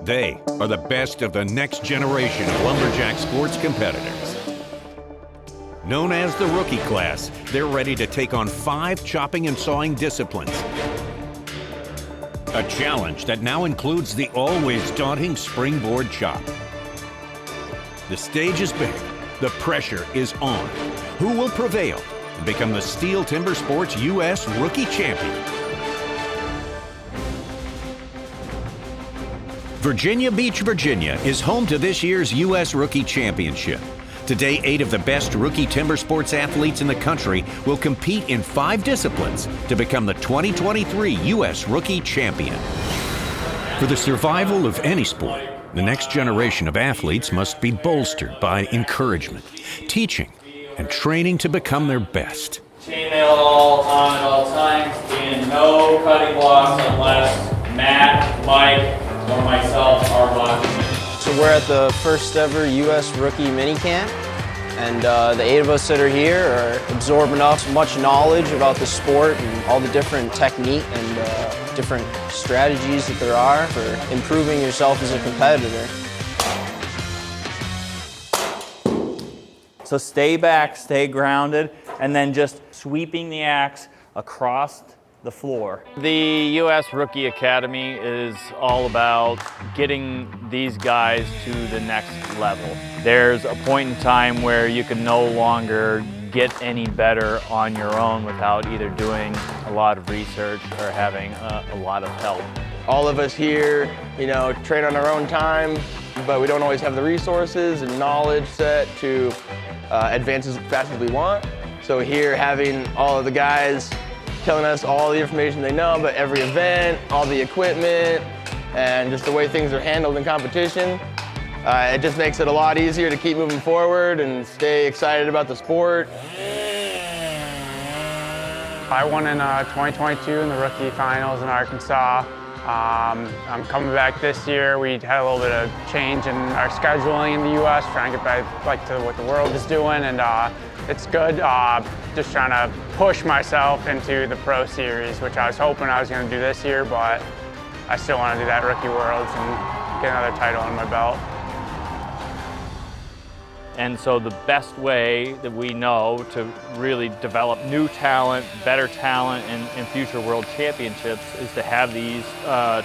They are the best of the next generation of lumberjack sports competitors. Known as the rookie class, they're ready to take on 5 chopping and sawing disciplines. A challenge that now includes the always daunting springboard chop. The stage is big, the pressure is on. Who will prevail and become the STIHL TIMBERSPORTS U.S. Rookie Champion? Virginia Beach, Virginia is home to this year's U.S. Rookie Championship. Today, 8 of the best rookie timber sports athletes in the country will compete in 5 disciplines to become the 2023 U.S. Rookie Champion. For the survival of any sport, the next generation of athletes must be bolstered by encouragement, teaching, and training to become their best. Chainmail all on at all times, and no cutting blocks unless Matt, Mike, or myself are watching. So we're at the first ever U.S. Rookie Minicamp, and the 8 of us that are here are absorbing much knowledge about the sport and all the different technique and different strategies that there are for improving yourself as a competitor. So stay back, stay grounded, and then just sweeping the axe across the floor. The U.S. Rookie Academy is all about getting these guys to the next level. There's a point in time where you can no longer get any better on your own without either doing a lot of research or having a lot of help. All of us here, train on our own time, but we don't always have the resources and knowledge set to advance as fast as we want. So here, having all of the guys telling us all the information they know about every event, all the equipment, and just the way things are handled in competition. It just makes it a lot easier to keep moving forward and stay excited about the sport. I won in 2022 in the rookie finals in Arkansas. I'm coming back this year. We had a little bit of change in our scheduling in the U.S., trying to get back to what the world is doing, and it's good. Just trying to push myself into the Pro Series, which I was hoping I was going to do this year, but I still want to do that Rookie Worlds and get another title on my belt. And so the best way that we know to really develop new talent, better talent, and future world championships is to have these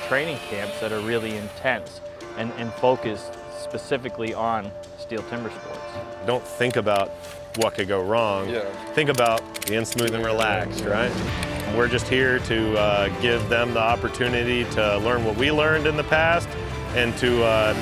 training camps that are really intense and focused specifically on STIHL TIMBERSPORTS. Don't think about what could go wrong. Think about being smooth and relaxed, right? We're just here to give them the opportunity to learn what we learned in the past and to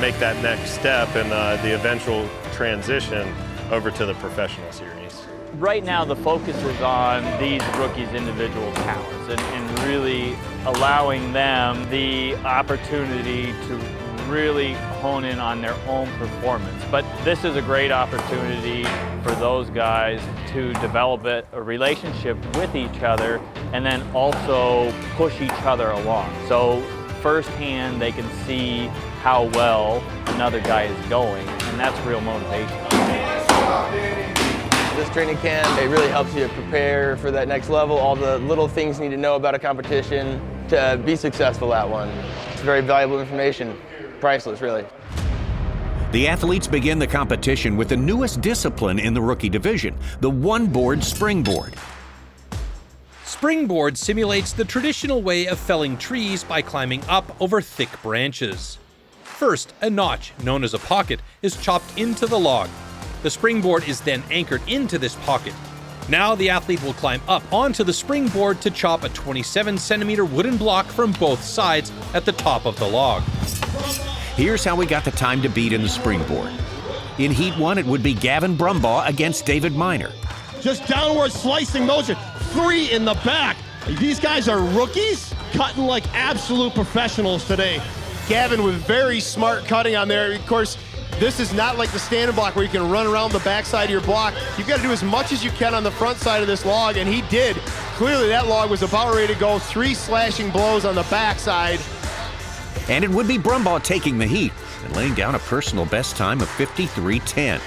make that next step and the eventual transition over to the professional series. Right now the focus is on these rookies' individual talents and really allowing them the opportunity to really hone in on their own performance. But this is a great opportunity for those guys to develop a relationship with each other and then also push each other along. So firsthand they can see how well another guy is going, and that's real motivation. This training camp, it really helps you prepare for that next level, all the little things you need to know about a competition to be successful at one. It's very valuable information. Priceless, really. The athletes begin the competition with the newest discipline in the rookie division, the one-board springboard. Springboard simulates the traditional way of felling trees by climbing up over thick branches. First, a notch, known as a pocket, is chopped into the log. The springboard is then anchored into this pocket. Now the athlete will climb up onto the springboard to chop a 27-centimeter wooden block from both sides at the top of the log. Here's how we got the time to beat in the springboard. In Heat 1, it would be Gavin Brumbaugh against David Miner. Just downward slicing motion, 3 in the back. These guys are rookies, cutting like absolute professionals today. Gavin with very smart cutting on there. Of course, this is not like the standing block where you can run around the backside of your block. You've got to do as much as you can on the front side of this log, and he did. Clearly that log was about ready to go. 3 slashing blows on the backside. And it would be Brumbaugh taking the heat and laying down a personal best time of 53.10.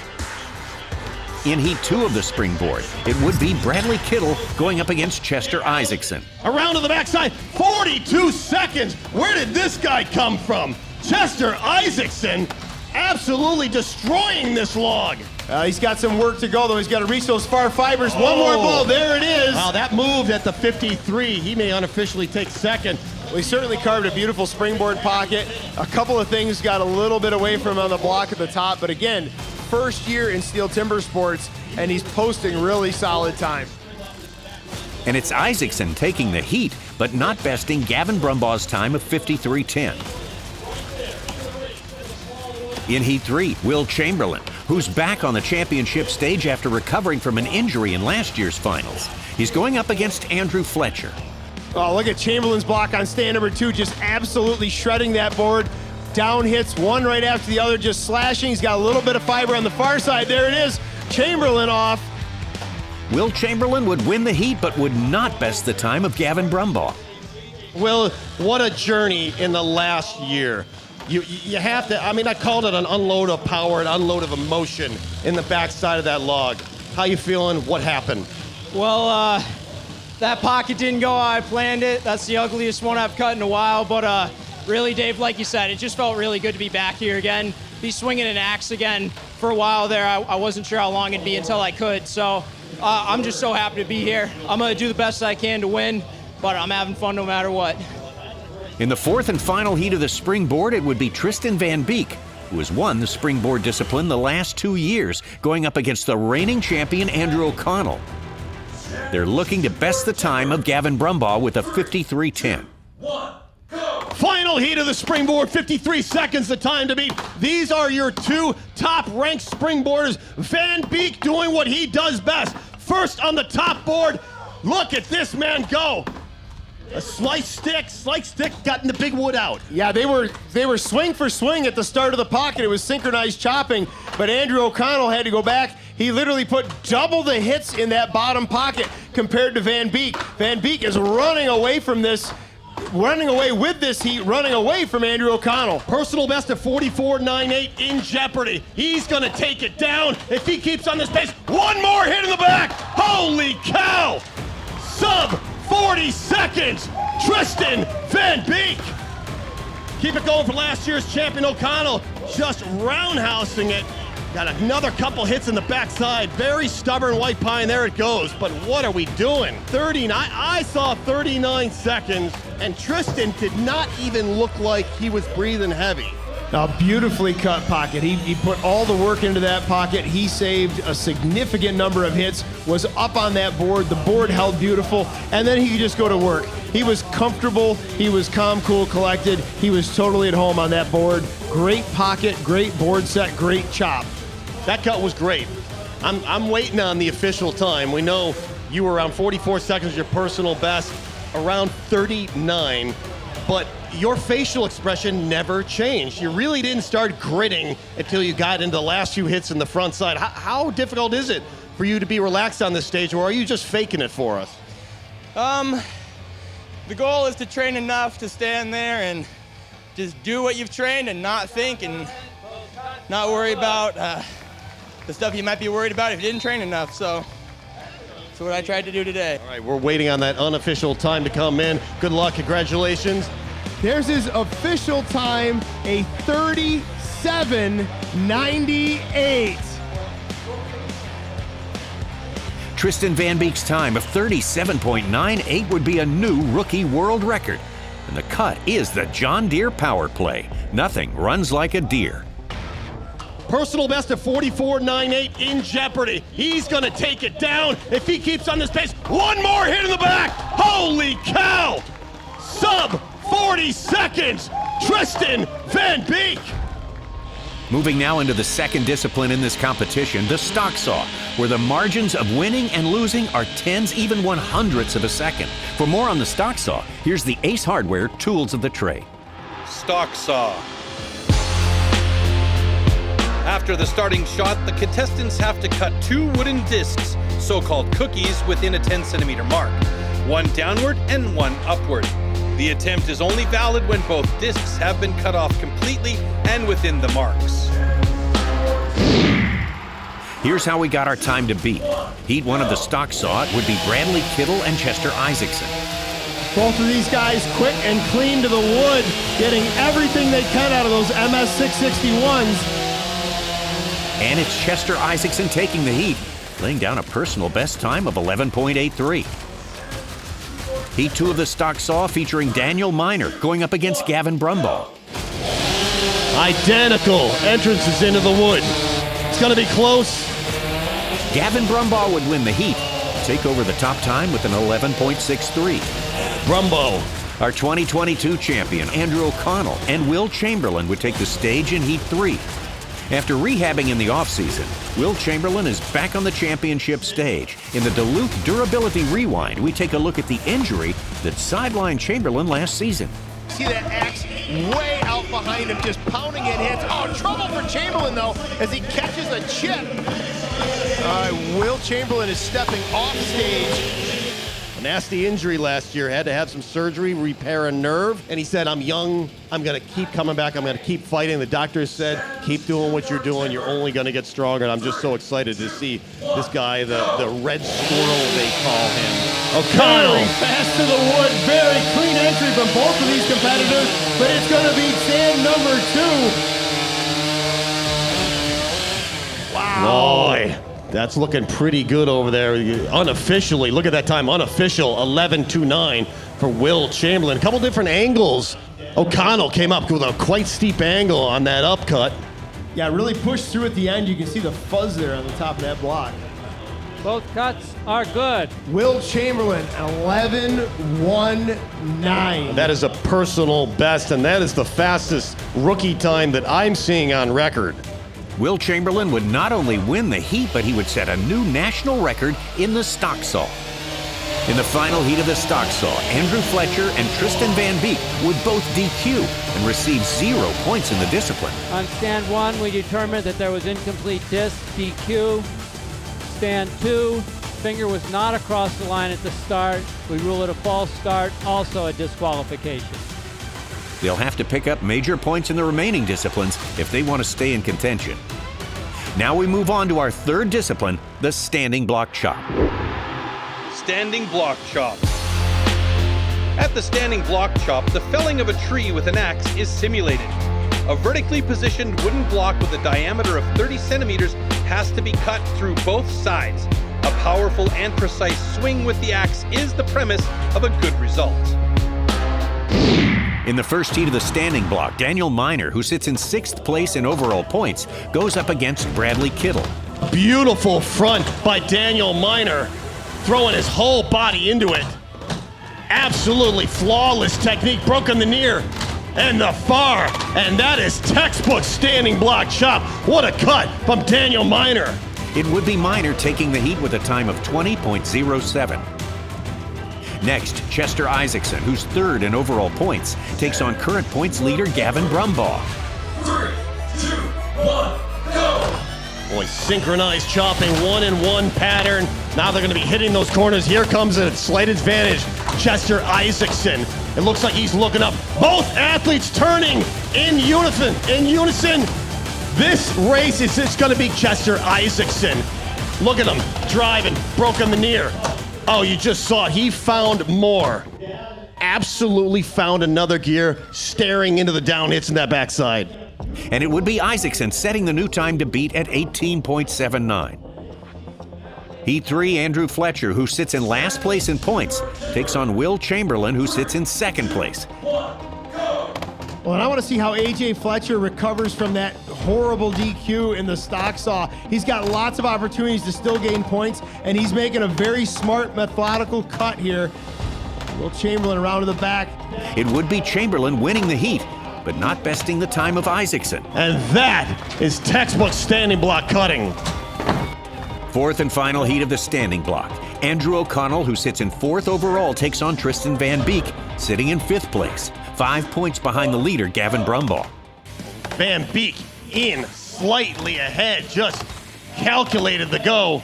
In Heat 2 of the springboard, it would be Bradley Kittle going up against Chester Isaacson. Around to the backside, 42 seconds. Where did this guy come from? Chester Isaacson absolutely destroying this log. He's got some work to go, though. He's got to reach those far fibers. One more blow. There it is. Wow, that moved at the 53. He may unofficially take second. Well, he certainly carved a beautiful springboard pocket. A couple of things got a little bit away from him on the block at the top, but again, first year in STIHL Timbersports, and he's posting really solid time. And it's Isaacson taking the heat, but not besting Gavin Brumbaugh's time of 53.10. In Heat 3, Will Chamberlain, who's back on the championship stage after recovering from an injury in last year's finals. He's going up against Andrew Fletcher. Oh, look at Chamberlain's block on stand number 2, just absolutely shredding that board. Down hits, one right after the other, just slashing. He's got a little bit of fiber on the far side. There it is. Chamberlain off. Will Chamberlain would win the heat, but would not best the time of Gavin Brumbaugh. Will, what a journey in the last year. You have to, I mean, I called it an unload of power, an unload of emotion in the backside of that log. How you feeling? What happened? Well, that pocket didn't go how I planned it. That's the ugliest one I've cut in a while, but really, Dave, like you said, it just felt really good to be back here again, be swinging an axe again. For a while there, I wasn't sure how long it'd be until I could, so I'm just so happy to be here. I'm gonna do the best I can to win, but I'm having fun no matter what. In the fourth and final heat of the springboard, it would be Tristan Van Beek, who has won the springboard discipline the last 2 years, going up against the reigning champion Andrew O'Connell. They're looking to best the time of Gavin Brumbaugh with a 53.10. Final heat of the springboard, 53 seconds the time to beat. These are your 2 top-ranked springboarders. Van Beek doing what he does best. First on the top board, look at this man go. A slice stick, got in the big wood out. Yeah, they were swing for swing at the start of the pocket. It was synchronized chopping, but Andrew O'Connell had to go back. He literally put double the hits in that bottom pocket compared to Van Beek. Van Beek is running away from this, running away with this heat, running away from Andrew O'Connell. Personal best of 44.98 in jeopardy. He's gonna take it down if he keeps on this pace. One more hit in the back. Holy cow! Sub 40 seconds, Tristan Van Beek. Keep it going for last year's champion O'Connell, just roundhousing it. Got another couple hits in the backside. Very stubborn white pine, there it goes. But what are we doing? 39, I saw 39 seconds, and Tristan did not even look like he was breathing heavy. A beautifully cut pocket. He put all the work into that pocket. He saved a significant number of hits, was up on that board. The board held beautiful, and then he could just go to work. He was comfortable. He was calm, cool, collected. He was totally at home on that board. Great pocket, great board set, great chop. That cut was great. I'm waiting on the official time. We know you were around 44 seconds, your personal best, around 39, but your facial expression never changed. You really didn't start gritting until you got into the last few hits in the front side. How difficult is it for you to be relaxed on this stage, or are you just faking it for us? The goal is to train enough to stand there and just do what you've trained and not think and not worry about the stuff you might be worried about if you didn't train enough. So that's what I tried to do today. All right, we're waiting on that unofficial time to come in. Good luck, congratulations. There's his official time, a 37.98. Tristan Van Beek's time of 37.98 would be a new rookie world record. And the cut is the John Deere power play. Nothing runs like a deer. Personal best of 44.98 in jeopardy. He's gonna take it down if he keeps on this pace. One more hit in the back. Holy cow! Sub 40 seconds, Tristan Van Beek. Moving now into the second discipline in this competition, the Stocksaw, where the margins of winning and losing are tens, even 100ths of a second. For more on the Stocksaw, here's the Ace Hardware Tools of the Trade. Stocksaw. After the starting shot, the contestants have to cut 2 wooden discs, so-called cookies, within a 10-centimeter mark, one downward and one upward. The attempt is only valid when both discs have been cut off completely and within the marks. Here's how we got our time to beat. Heat 1 of the Stocksaw would be Bradley Kittle and Chester Isaacson. Both of these guys quick and clean to the wood, getting everything they can out of those MS 661s. And it's Chester Isaacson taking the heat, laying down a personal best time of 11.83. Heat 2 of the Stocksaw featuring Daniel Miner going up against Gavin Brumbaugh. Identical entrances into the wood. It's going to be close. Gavin Brumbaugh would win the heat, take over the top time with an 11.63. Brumbaugh. Our 2022 champion, Andrew O'Connell, and Will Chamberlain would take the stage in Heat 3. After rehabbing in the offseason, Will Chamberlain is back on the championship stage. In the Duluth Durability Rewind, we take a look at the injury that sidelined Chamberlain last season. See that axe way out behind him, just pounding in hits. Oh, trouble for Chamberlain, though, as he catches a chip. Will Chamberlain is stepping off stage. A nasty injury last year, had to have some surgery, repair a nerve, and he said, I'm young, I'm gonna keep coming back, I'm gonna keep fighting. The doctors said, keep doing what you're doing, you're only gonna get stronger, and I'm just so excited to see this guy, the red squirrel, they call him. O'Connell. Fast to the wood, very clean entry from both of these competitors, but it's gonna be stand number 2. Wow. Boy. That's looking pretty good over there. Unofficially, look at that time, unofficial, 11.29 for Will Chamberlain. A couple different angles. O'Connell came up with a quite steep angle on that upcut. Yeah, really pushed through at the end. You can see the fuzz there on the top of that block. Both cuts are good. Will Chamberlain, 11.19. That is a personal best, and that is the fastest rookie time that I'm seeing on record. Will Chamberlain would not only win the heat, but he would set a new national record in the Stocksaw. In the final heat of the Stocksaw, Andrew Fletcher and Tristan Van Beek would both DQ and receive 0 points in the discipline. On stand 1, we determined that there was incomplete disc, DQ. Stand 2, finger was not across the line at the start. We rule it a false start, also a disqualification. They'll have to pick up major points in the remaining disciplines if they want to stay in contention. Now we move on to our third discipline, the standing block chop. Standing block chop. At the standing block chop, the felling of a tree with an axe is simulated. A vertically positioned wooden block with a diameter of 30 centimeters has to be cut through both sides. A powerful and precise swing with the axe is the premise of a good result. In the first heat of the standing block, Daniel Miner, who sits in 6th place in overall points, goes up against Bradley Kittle. Beautiful front by Daniel Miner, throwing his whole body into it. Absolutely flawless technique, broken the near and the far, and that is textbook standing block chop. What a cut from Daniel Miner. It would be Miner taking the heat with a time of 20.07. Next, Chester Isaacson, who's 3rd in overall points, takes on current points leader Gavin Brumbaugh. 3, 2, 1, go! Boy, synchronized chopping, 1-in-1 pattern. Now they're gonna be hitting those corners. Here comes a slight advantage. Chester Isaacson. It looks like he's looking up. Both athletes turning in unison. This race is just gonna be Chester Isaacson. Look at him, driving, broken the near. Oh, you just saw it. He found more. Absolutely found another gear, staring into the down hits in that backside. And it would be Isaacson setting the new time to beat at 18.79. Heat 3, Andrew Fletcher, who sits in last place in points, takes on Will Chamberlain, who sits in 2nd place. Well, and I want to see how AJ Fletcher recovers from that horrible DQ in the Stocksaw. He's got lots of opportunities to still gain points, and he's making a very smart, methodical cut here. Will Chamberlain around to the back. It would be Chamberlain winning the heat, but not besting the time of Isaacson. And that is textbook standing block cutting. 4th and final heat of the standing block. Andrew O'Connell, who sits in 4th overall, takes on Tristan Van Beek, sitting in 5th place, 5 points behind the leader, Gavin Brumbaugh. Van Beek in slightly ahead, just calculated the go.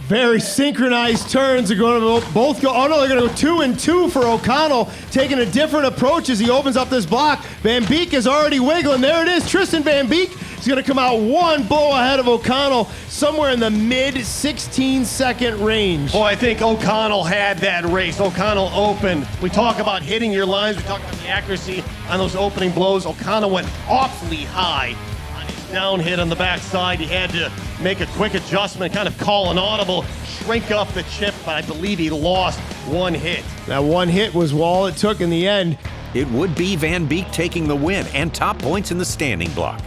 Very synchronized turns are going to both go. Oh no, they're going to go 2 and 2 for O'Connell, taking a different approach as he opens up this block. Van Beek is already wiggling. There it is. Tristan Van Beek He's going to come out one blow ahead of O'Connell, somewhere in the mid 16-second range. Oh, I think O'Connell had that race. O'Connell opened. We talk about hitting your lines. We talk about the accuracy on those opening blows. O'Connell went awfully high on his down hit on the backside. He had to make a quick adjustment, kind of call an audible, shrink up the chip, but I believe he lost one hit. That one hit was all it took in the end. It would be Van Beek taking the win and top points in the standing block.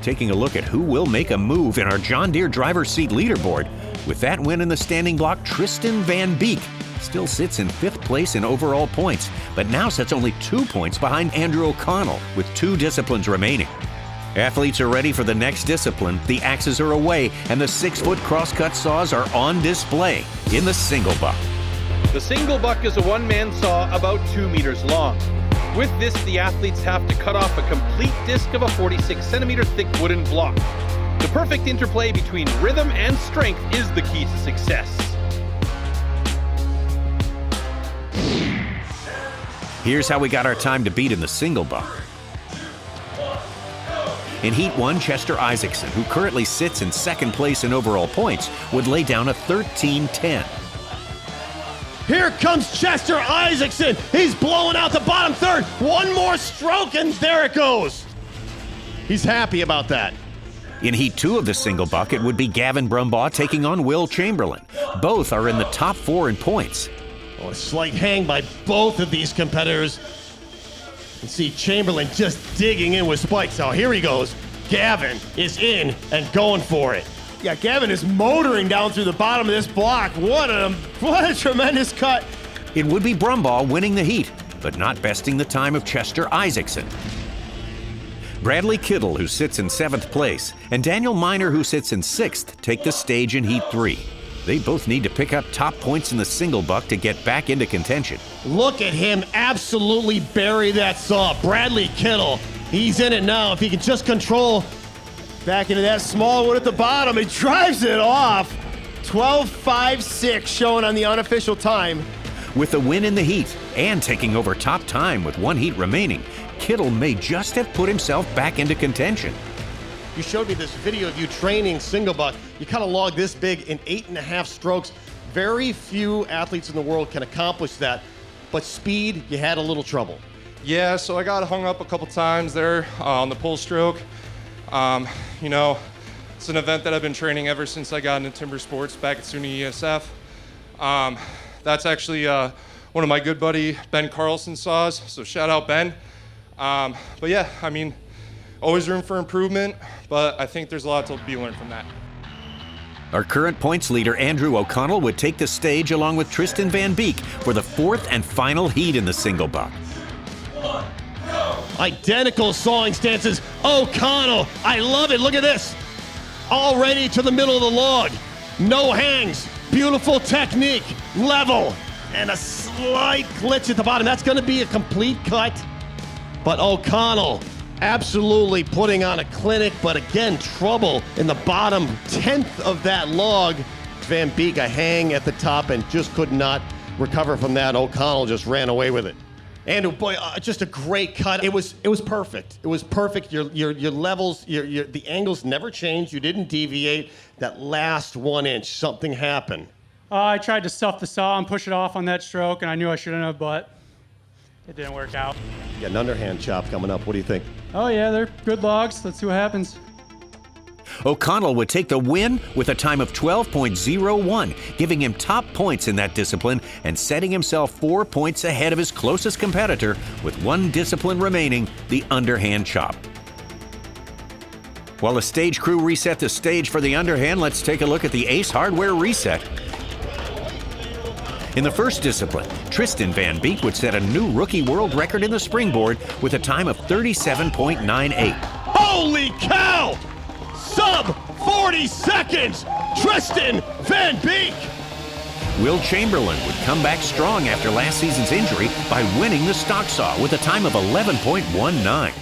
Taking a look at who will make a move in our John Deere driver's seat leaderboard. With that win in the standing block, Tristan Van Beek still sits in 5th place in overall points, but now sits only 2 points behind Andrew O'Connell with 2 disciplines remaining. Athletes are ready for the next discipline. The axes are away, and the 6-foot crosscut saws are on display in the single buck. The single buck is a one-man saw about 2 meters long. With this, the athletes have to cut off a complete disc of a 46-centimeter thick wooden block. The perfect interplay between rhythm and strength is the key to success. Here's how we got our time to beat in the single buck. In Heat 1, Chester Isaacson, who currently sits in 2nd place in overall points, would lay down a 13:10. Here comes Chester Isaacson. He's blowing out the bottom third. One more stroke, and there it goes. He's happy about that. In Heat 2 of the single buck, it would be Gavin Brumbaugh taking on Will Chamberlain. Both are in the top 4 in points. Oh, a slight hang by both of these competitors. You see Chamberlain just digging in with spikes. Now here he goes. Gavin is in and going for it. Yeah, Gavin is motoring down through the bottom of this block. What a tremendous cut. It would be Brumbaugh winning the heat, but not besting the time of Chester Isaacson. Bradley Kittle, who sits in 7th place, and Daniel Miner, who sits in 6th, take the stage in Heat 3. They both need to pick up top points in the single buck to get back into contention. Look at him absolutely bury that saw. Bradley Kittle, he's in it now. If he can just control back into that small wood at the bottom, he drives it off. 12.56 showing on the unofficial time. With the win in the heat and taking over top time with 1 heat remaining, Kittle may just have put himself back into contention. You showed me this video of you training single buck. You kind of logged this big in 8.5 strokes. Very few athletes in the world can accomplish that, but speed, you had a little trouble. Yeah, so I got hung up a couple times there on the pull stroke. You know, it's an event that I've been training ever since I got into timber sports back at SUNY ESF. That's actually one of my good buddy Ben Carlson's saws, so shout out Ben. But yeah, I mean, always room for improvement, but I think there's a lot to be learned from that. Our current points leader, Andrew O'Connell, would take the stage along with Tristan Van Beek for the 4th and final heat in the single buck. Identical sawing stances. O'Connell, I love it. Look at this. Already to the middle of the log. No hangs. Beautiful technique. Level. And a slight glitch at the bottom. That's going to be a complete cut. But O'Connell absolutely putting on a clinic, but again, trouble in the bottom 10th of that log. Van Beek a hang at the top and just could not recover from that. O'Connell just ran away with it. And boy, just a great cut. It was perfect. It was perfect. Your levels, the angles never changed. You didn't deviate. That last 1 inch, something happened. I tried to stuff the saw and push it off on that stroke, and I knew I shouldn't have, but it didn't work out. You got an underhand chop coming up. What do you think? Oh yeah, they're good logs. Let's see what happens. O'Connell would take the win with a time of 12.01, giving him top points in that discipline and setting himself 4 points ahead of his closest competitor with 1 discipline remaining, the underhand chop. While the stage crew reset the stage for the underhand, let's take a look at the Ace Hardware reset. In the first discipline, Tristan Van Beek would set a new rookie world record in the Springboard with a time of 37.98. Holy cow! Sub 40 seconds, Tristan Van Beek. Will Chamberlain would come back strong after last season's injury by winning the Stocksaw with a time of 11.19.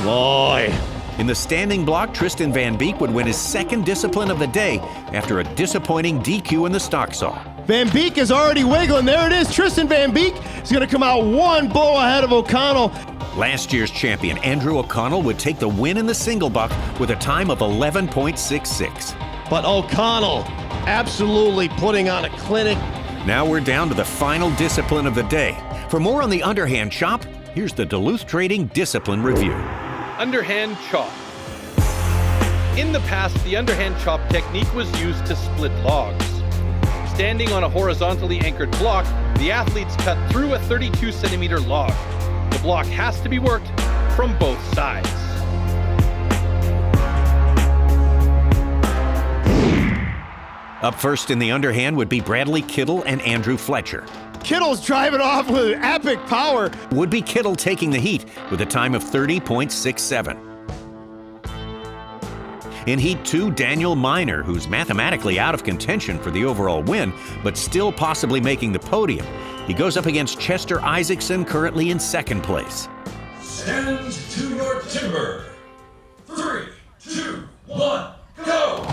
Boy. In the standing block, Tristan Van Beek would win his 2nd discipline of the day after a disappointing DQ in the Stocksaw. Van Beek is already wiggling. There it is. Tristan Van Beek is going to come out 1 blow ahead of O'Connell. Last year's champion Andrew O'Connell would take the win in the single buck with a time of 11.66. But O'Connell absolutely putting on a clinic. Now we're down to the final discipline of the day. For more on the underhand chop, here's the Duluth Trading Discipline Review. Underhand chop. In the past, the underhand chop technique was used to split logs. Standing on a horizontally anchored block, the athletes cut through a 32-centimeter log. The block has to be worked from both sides. Up first in the underhand would be Bradley Kittle and Andrew Fletcher. Kittle's driving off with epic power. Would be Kittle taking the heat with a time of 30.67. In Heat 2, Daniel Miner, who's mathematically out of contention for the overall win, but still possibly making the podium. He goes up against Chester Isaacson, currently in second place. Stand to your timber. 3, 2, 1, go!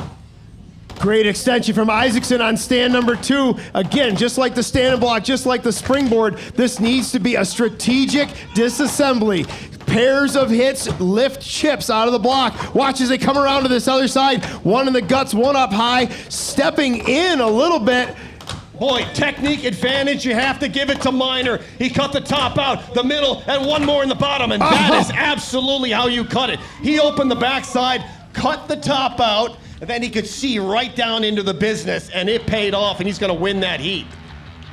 Great extension from Isaacson on stand number 2. Again, just like the standing block, just like the springboard, this needs to be a strategic disassembly. Pairs of hits lift chips out of the block. Watch as they come around to this other side. One in the guts, one up high, stepping in a little bit. Boy, technique advantage, you have to give it to Miner. He cut the top out, the middle, and one more in the bottom, and that is absolutely how you cut it. He opened the backside, cut the top out, and then he could see right down into the business, and it paid off, and he's gonna win that heat.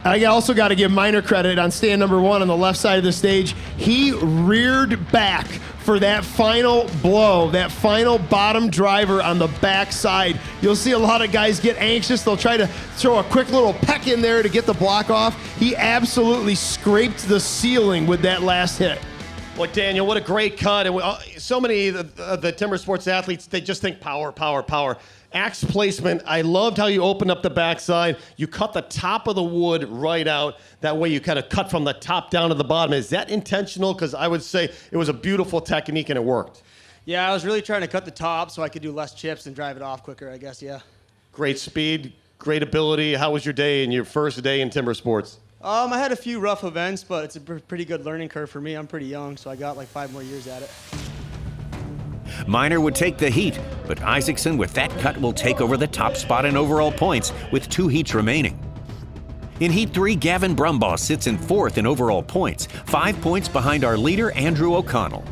I also got to give Miner credit on stand number 1 on the left side of the stage. He reared back for that final blow, that final bottom driver on the backside. You'll see a lot of guys get anxious. They'll try to throw a quick little peck in there to get the block off. He absolutely scraped the ceiling with that last hit. Boy, Daniel, what a great cut. And so many of the Timber Sports athletes, they just think power, power, power. Axe placement, I loved how you opened up the backside. You cut the top of the wood right out. That way you kind of cut from the top down to the bottom. Is that intentional? Because I would say it was a beautiful technique and it worked. Yeah, I was really trying to cut the top so I could do less chips and drive it off quicker, I guess, yeah. Great speed, great ability. How was your day in your first day in Timber Sports? I had a few rough events, but it's a pretty good learning curve for me. I'm pretty young, so I got like 5 more years at it. Miner would take the heat, but Isaacson with that cut will take over the top spot in overall points with 2 heats remaining. In Heat 3, Gavin Brumbaugh sits in 4th in overall points, 5 points behind our leader, Andrew O'Connell.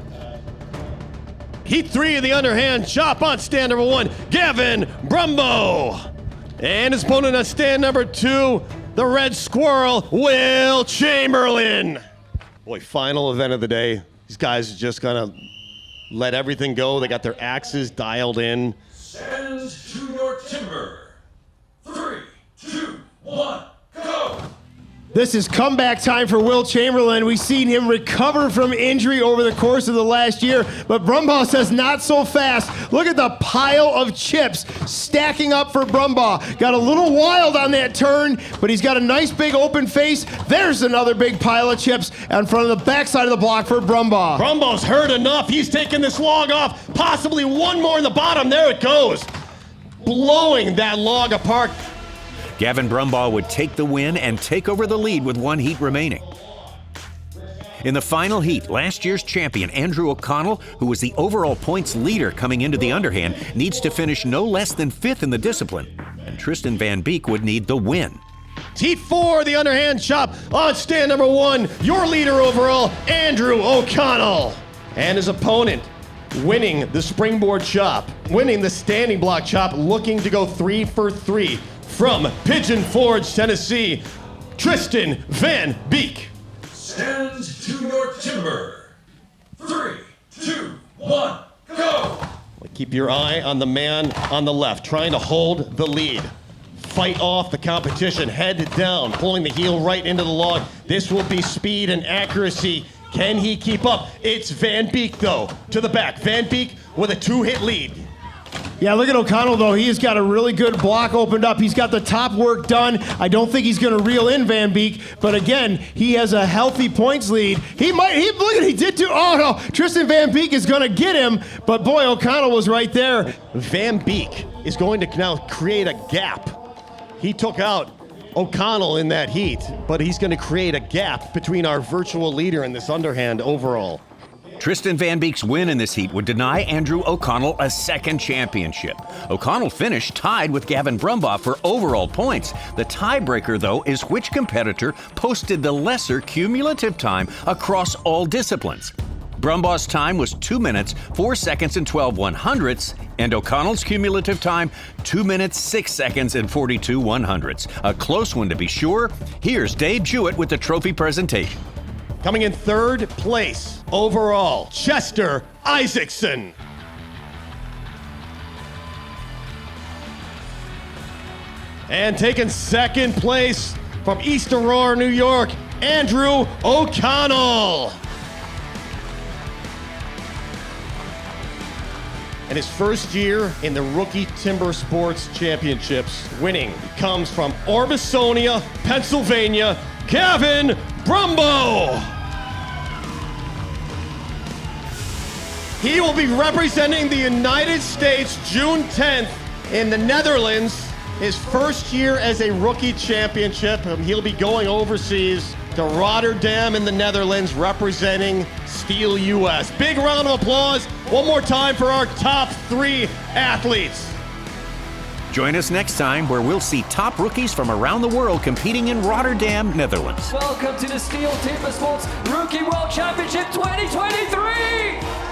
Heat 3 of the underhand chop on stand number 1, Gavin Brumbaugh. And his opponent on stand number 2, the Red Squirrel, Will Chamberlain. Boy, final event of the day. These guys are just gonna let everything go. They got their axes dialed in. Stand to your timber. 3, 2, 1, go! This is comeback time for Will Chamberlain. We've seen him recover from injury over the course of the last year, but Brumbaugh says not so fast. Look at the pile of chips stacking up for Brumbaugh. Got a little wild on that turn, but he's got a nice big open face. There's another big pile of chips in front of the backside of the block for Brumbaugh. Brumbaugh's hurt enough. He's taking this log off. Possibly one more in the bottom. There it goes. Blowing that log apart. Gavin Brumbaugh would take the win and take over the lead with 1 heat remaining. In the final heat, last year's champion Andrew O'Connell, who was the overall points leader coming into the underhand, needs to finish no less than 5th in the discipline, and Tristan Van Beek would need the win. Heat 4, the underhand chop on stand number 1, your leader overall, Andrew O'Connell. And his opponent, winning the springboard chop, winning the standing block chop, looking to go 3 for 3. From Pigeon Forge, Tennessee, Tristan Van Beek. Stand to your timber. 3, 2, 1, go! Keep your eye on the man on the left, trying to hold the lead. Fight off the competition, head down, pulling the heel right into the log. This will be speed and accuracy. Can he keep up? It's Van Beek, though, to the back. Van Beek with a 2-hit lead. Yeah, look at O'Connell, though. He has got a really good block opened up. He's got the top work done. I don't think he's going to reel in Van Beek, but again, he has a healthy points lead. He did too. Oh, no. Tristan Van Beek is going to get him, but boy, O'Connell was right there. Van Beek is going to now create a gap. He took out O'Connell in that heat, but he's going to create a gap between our virtual leader and this underhand overall. Tristan Van Beek's win in this heat would deny Andrew O'Connell a second championship. O'Connell finished tied with Gavin Brumbaugh for overall points. The tiebreaker, though, is which competitor posted the lesser cumulative time across all disciplines. Brumbaugh's time was 2 minutes, 4 seconds, and 12 100ths, and O'Connell's cumulative time, 2 minutes, 6 seconds, and 42 100ths. A close one to be sure. Here's Dave Jewett with the trophy presentation. Coming in third place overall, Chester Isaacson. And taking second place from East Aurora, New York, Andrew O'Connell. And his first year in the Rookie Timber Sports Championships, winning comes from Orbisonia, Pennsylvania, Gavin Brumbaugh. He will be representing the United States June 10th in the Netherlands. His first year as a rookie championship. He'll be going overseas to Rotterdam in the Netherlands, representing STIHL US. Big round of applause one more time for our top 3 athletes. Join us next time where we'll see top rookies from around the world competing in Rotterdam, Netherlands. Welcome to the STIHL Timbersports Rookie World Championship 2023!